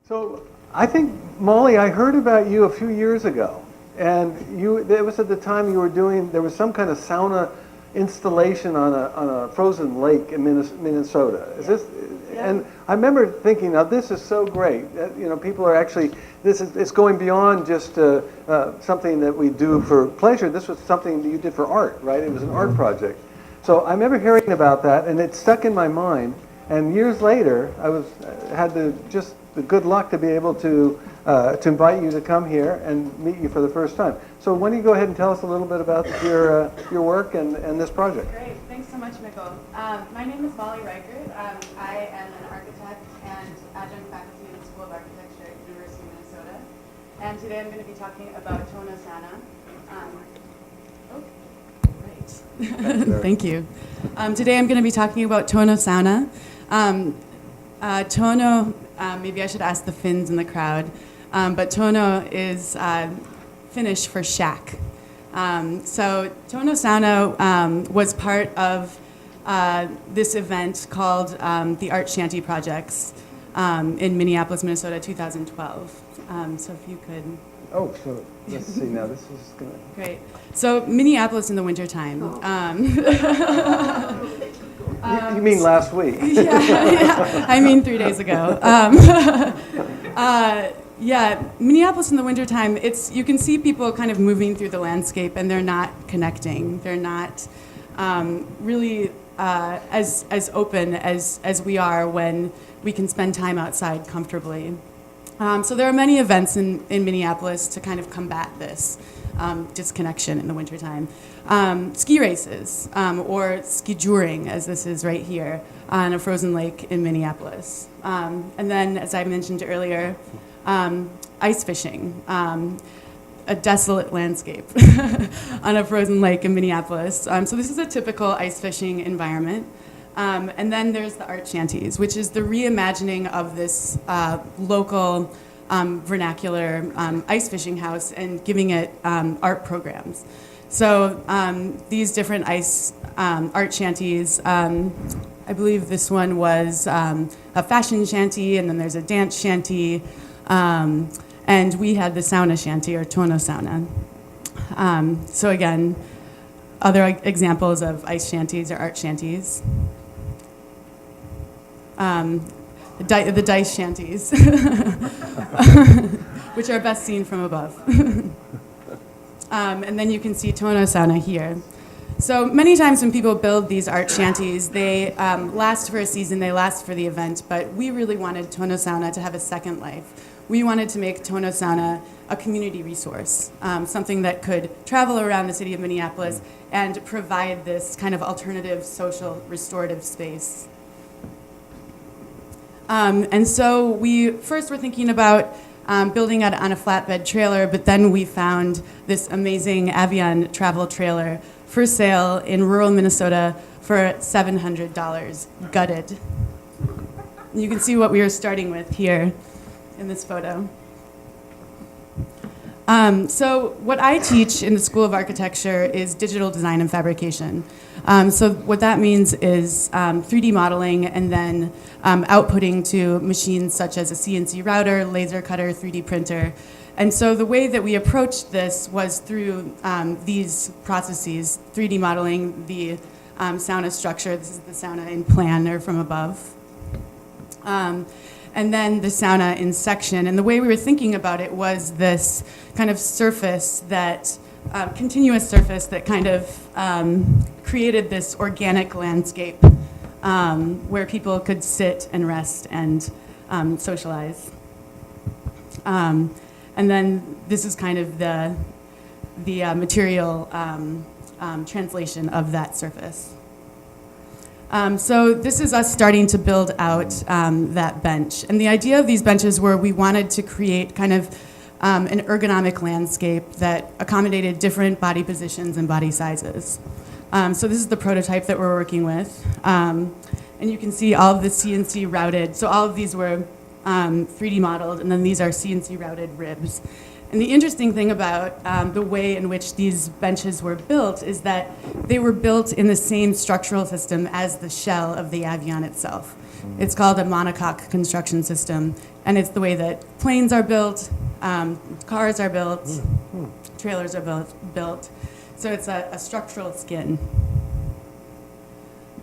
So I think, Molly, I heard about you a few years ago, and it was at the time you were doing, there was some kind of sauna installation on a frozen lake in Minnesota. Is this? Yeah. And I remember thinking, now this is so great. People are actually, it's going beyond just something that we do for pleasure. This was something that you did for art, right? It was an art project. So I remember hearing about that, and it stuck in my mind. And years later, I had the good luck to be able to invite you to come here and meet you for the first time. So why don't you go ahead and tell us a little bit about your work and this project? Great, thanks so much, Mikkel. My name is Molly Reichert. I am an architect and adjunct faculty in the School of Architecture at University of Minnesota. And today I'm going to be talking about Tono Sauna. Thank you. Today I'm going to be talking about Tono Sauna. Tono, maybe I should ask the Finns in the crowd, but Tono is Finnish for shack. So Tono Sauna was part of this event called the Art Shanty Projects in Minneapolis, Minnesota, 2012. So if you could... Oh, so let's see now. This is going to... Great. So Minneapolis in the wintertime. You mean last week? yeah, I mean 3 days ago. Minneapolis in the wintertime, you can see people kind of moving through the landscape and they're not connecting. They're not really as open as we are when we can spend time outside comfortably. So there are many events in Minneapolis to kind of combat this disconnection in the wintertime. Ski races, or ski touring, as this is right here, on a frozen lake in Minneapolis. And then, as I mentioned earlier, ice fishing, a desolate landscape on a frozen lake in Minneapolis. So this is a typical ice fishing environment. And then there's the art shanties, which is the reimagining of this local vernacular ice fishing house and giving it art programs. So these different art shanties, I believe this one was a fashion shanty, and then there's a dance shanty, and we had the sauna shanty, or Tono Sauna. So again, other examples of ice shanties or art shanties. The dice shanties, which are best seen from above. And then you can see Tono Sauna here. So many times when people build these art shanties, they last for a season, they last for the event, but we really wanted Tono Sauna to have a second life. We wanted to make Tono Sauna a community resource, something that could travel around the city of Minneapolis and provide this kind of alternative social restorative space. And so we first were thinking about building it on a flatbed trailer, but then we found this amazing Avion travel trailer for sale in rural Minnesota for $700, gutted. You can see what we were starting with here in this photo. So what I teach in the School of Architecture is digital design and fabrication. So what that means is 3D modeling and then outputting to machines such as a CNC router, laser cutter, 3D printer. And so the way that we approached this was through these processes, 3D modeling the sauna structure. This is the sauna in plan or from above. And then the sauna in section. And the way we were thinking about it was this kind of surface that, continuous surface that kind of created this organic landscape where people could sit and rest and socialize. And then this is kind of the material translation of that surface. So this is us starting to build out that bench. And the idea of these benches were we wanted to create kind of an ergonomic landscape that accommodated different body positions and body sizes. So this is the prototype that we're working with. And you can see all of the CNC routed. So all of these were 3D modeled, and then these are CNC routed ribs. And the interesting thing about the way in which these benches were built is that they were built in the same structural system as the shell of the Avion itself. It's called a monocoque construction system, And it's the way that planes are built, cars are built, trailers are built. So it's a structural skin.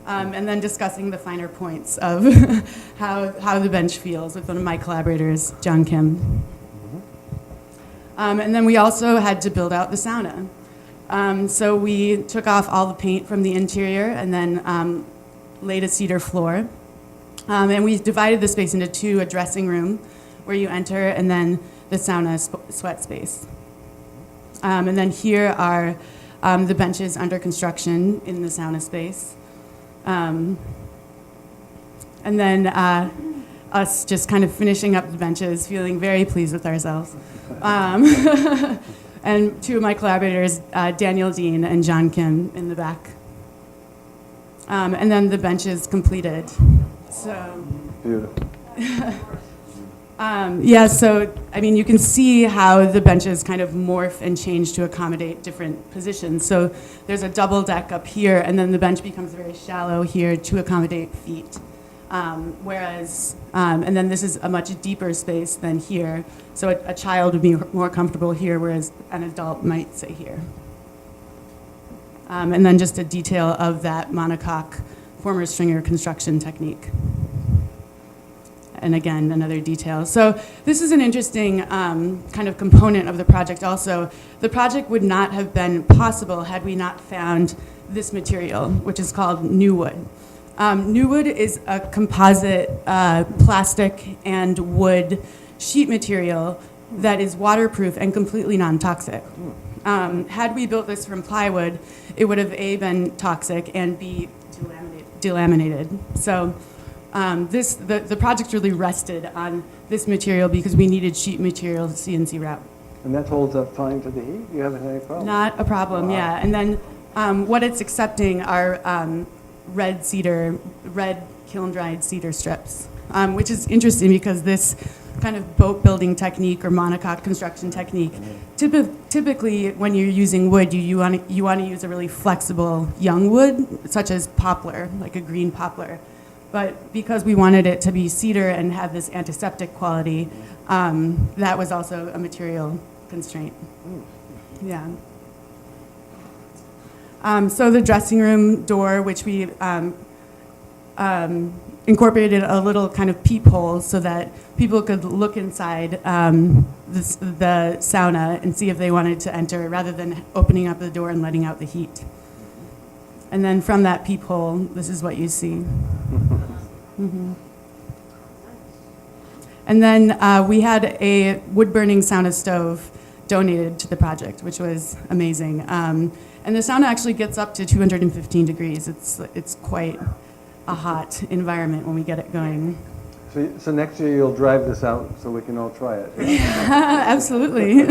And then discussing the finer points of how the bench feels with one of my collaborators, John Kim. And then we also had to build out the sauna. So we took off all the paint from the interior and then laid a cedar floor. And we divided the space into two, a dressing room where you enter, and then the sauna sweat space. And then here are the benches under construction in the sauna space. And then us just kind of finishing up the benches, feeling very pleased with ourselves. And two of my collaborators, Daniel Dean and John Kim, in the back. And then the benches completed. So, Beautiful. yeah, so, I mean, you can see how the benches kind of morph and change to accommodate different positions. So there's a double deck up here, and then the bench becomes very shallow here to accommodate feet. Whereas, and then this is a much deeper space than here. So a child would be more comfortable here, whereas an adult might sit here. And then just a detail of that monocoque former stringer construction technique. And again, another detail. So this is an interesting kind of component of the project also. The project would not have been possible had we not found this material, which is called new wood. New wood is a composite plastic and wood sheet material that is waterproof and completely non-toxic. Had we built this from plywood, it would have A, been toxic, and B, delaminated. So the project really rested on this material because we needed sheet material to CNC route. And that holds up fine to the heat? You haven't had any problem? Not a problem, wow. Yeah. And then what it's accepting are red kiln-dried cedar strips, which is interesting because this kind of boat building technique or monocoque construction technique, typically when you're using wood, you want to use a really flexible young wood, such as poplar, like a green poplar. But because we wanted it to be cedar and have this antiseptic quality, that was also a material constraint. Yeah. So the dressing room door, which we incorporated a little kind of peephole so that people could look inside the sauna and see if they wanted to enter rather than opening up the door and letting out the heat. And then from that peephole, this is what you see. Mm-hmm. And then we had a wood-burning sauna stove donated to the project, which was amazing. And the sauna actually gets up to 215 degrees. It's quite a hot environment when we get it going. So next year you'll drive this out so we can all try it. Absolutely.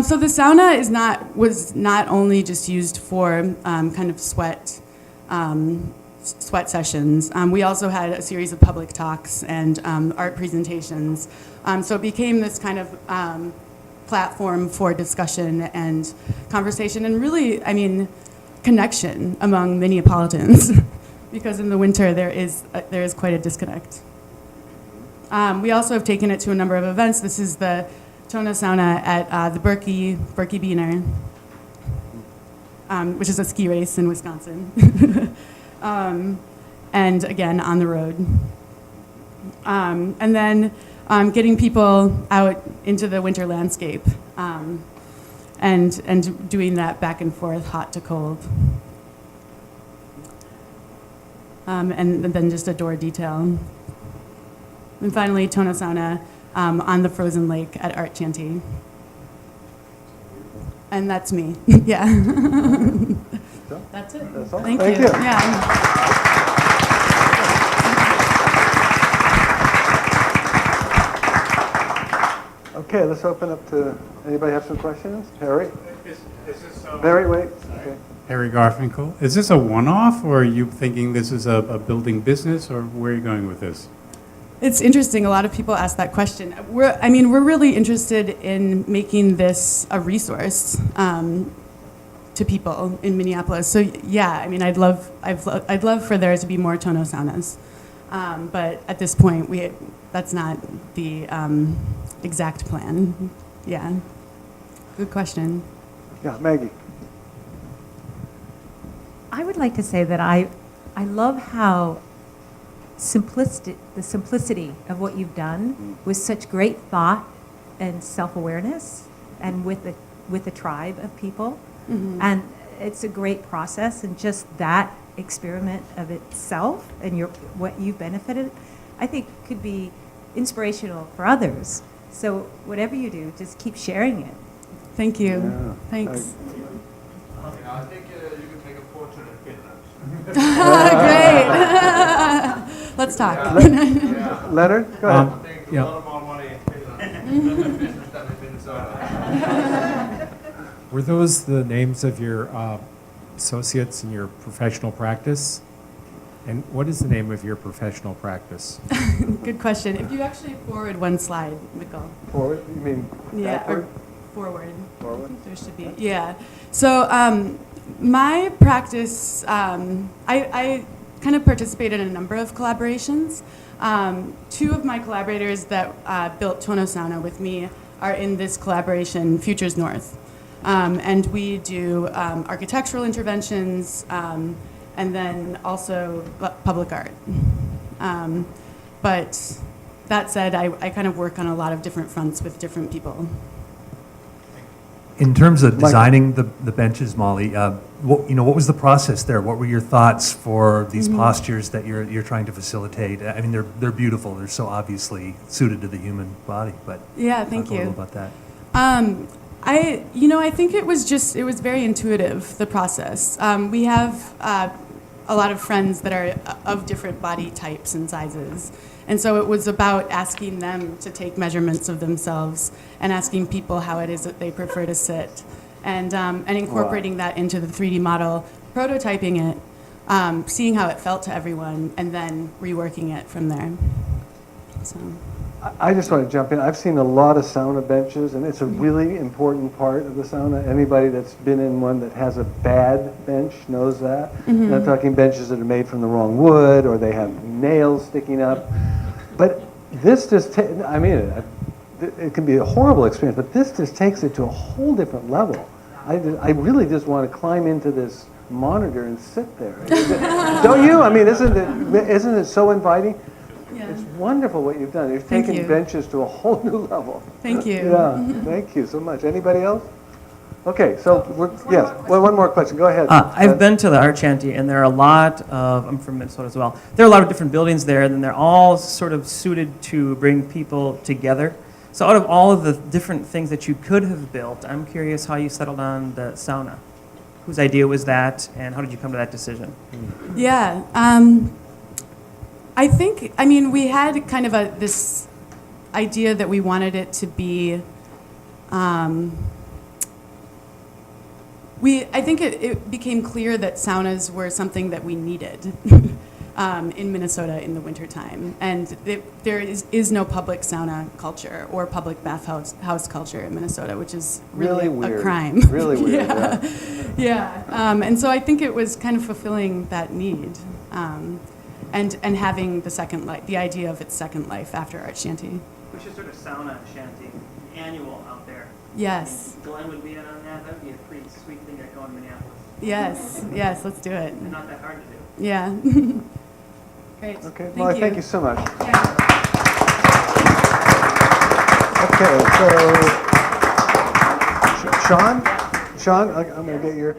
So the sauna was not only just used for kind of sweat sessions. We also had a series of public talks and art presentations. So it became this kind of platform for discussion and conversation and really, I mean, connection among Minneapolitans because in the winter there is quite a disconnect. We also have taken it to a number of events. This is the Tona Sauna at the Berkey Beaner, which is a ski race in Wisconsin. And again, on the road. And then getting people out into the winter landscape and doing that back and forth, hot to cold. And then just a door detail. And finally, Tona Sauna on the frozen lake at Art Chanty. And that's me. Yeah. That's it. That's all. Thank Thank you. you. Yeah. Okay, let's open up to, anybody have some questions? Harry? Is this Harry, wait. Okay. Harry Garfinkel. Is this a one-off, or are you thinking this is a building business, or where are you going with this? It's interesting. A lot of people ask that question. We're really interested in making this a resource to people in Minneapolis. So yeah, I mean, I'd love for there to be more Tono saunas. But at this point, that's not the exact plan. Yeah. Good question. Yeah, Maggie. I would like to say that I love how the simplicity of what you've done with such great thought and self-awareness, and with a tribe of people. Mm-hmm. And it's a great process, and just that experiment of itself and what you've benefited, I think could be inspirational for others. So whatever you do, just keep sharing it. Thank you. Yeah. Thanks. I think you could make a fortune in Finland. Great. Let's talk. Yeah. Leonard, go ahead. I think yeah. a lot more money in Finland business than in Minnesota. Were those the names of your associates in your professional practice? And what is the name of your professional practice? Good question. If you actually forward one slide, Mikkel. Forward, you mean Yeah, backward? or forward. Forward? I think there should be. Yeah. So my practice, I kind of participated in a number of collaborations. Two of my collaborators that built Tono Sauna with me are in this collaboration, Futures North. And we do architectural interventions, and then also public art. But that said, I kind of work on a lot of different fronts with different people. In terms of Michael. designing the benches, Molly, what was the process there? What were your thoughts for these postures that you're trying to facilitate? I mean, they're beautiful. They're so obviously suited to the human body. But Yeah, thank talk a you. little about that. I think it was very intuitive, the process. We have a lot of friends that are of different body types and sizes. And so it was about asking them to take measurements of themselves and asking people how it is that they prefer to sit, and incorporating that into the 3D model, prototyping it, seeing how it felt to everyone, and then reworking it from there. So. I just want to jump in. I've seen a lot of sauna benches, and it's a really important part of the sauna. Anybody that's been in one that has a bad bench knows that. Mm-hmm. I'm talking benches that are made from the wrong wood, or they have nails sticking up. But this just, it can be a horrible experience, but this just takes it to a whole different level. I really just want to climb into this monitor and sit there. Don't you? I mean, isn't it so inviting? Yeah. It's wonderful what you've done. You've Thank taken you. benches to a whole new level. Thank you. Yeah, thank you so much. Anybody else? Okay, so yes. Well, one more question. Go ahead. I've been to the art shanty, and there are a lot of, I'm from Minnesota as well, there are a lot of different buildings there, and they're all sort of suited to bring people together. So out of all of the different things that you could have built, I'm curious how you settled on the sauna. Whose idea was that, and how did you come to that decision? Yeah. We had kind of this idea that we wanted it to be, I think it became clear that saunas were something that we needed in Minnesota in the wintertime. And there is no public sauna culture or public bathhouse culture in Minnesota, which is really weird. a crime. Really weird. Yeah. And so I think it was kind of fulfilling that need. And having the second life, the idea of its second life after art shanty. We should start a sauna shanty, annual out there. Yes, Glenn would be in on that. That would be a pretty sweet thing to go in Minneapolis. yes, let's do it. And not that hard to do. Yeah. Great. Okay, Molly, thank you so much. Yeah. Okay, so Sean, I'm going to get your.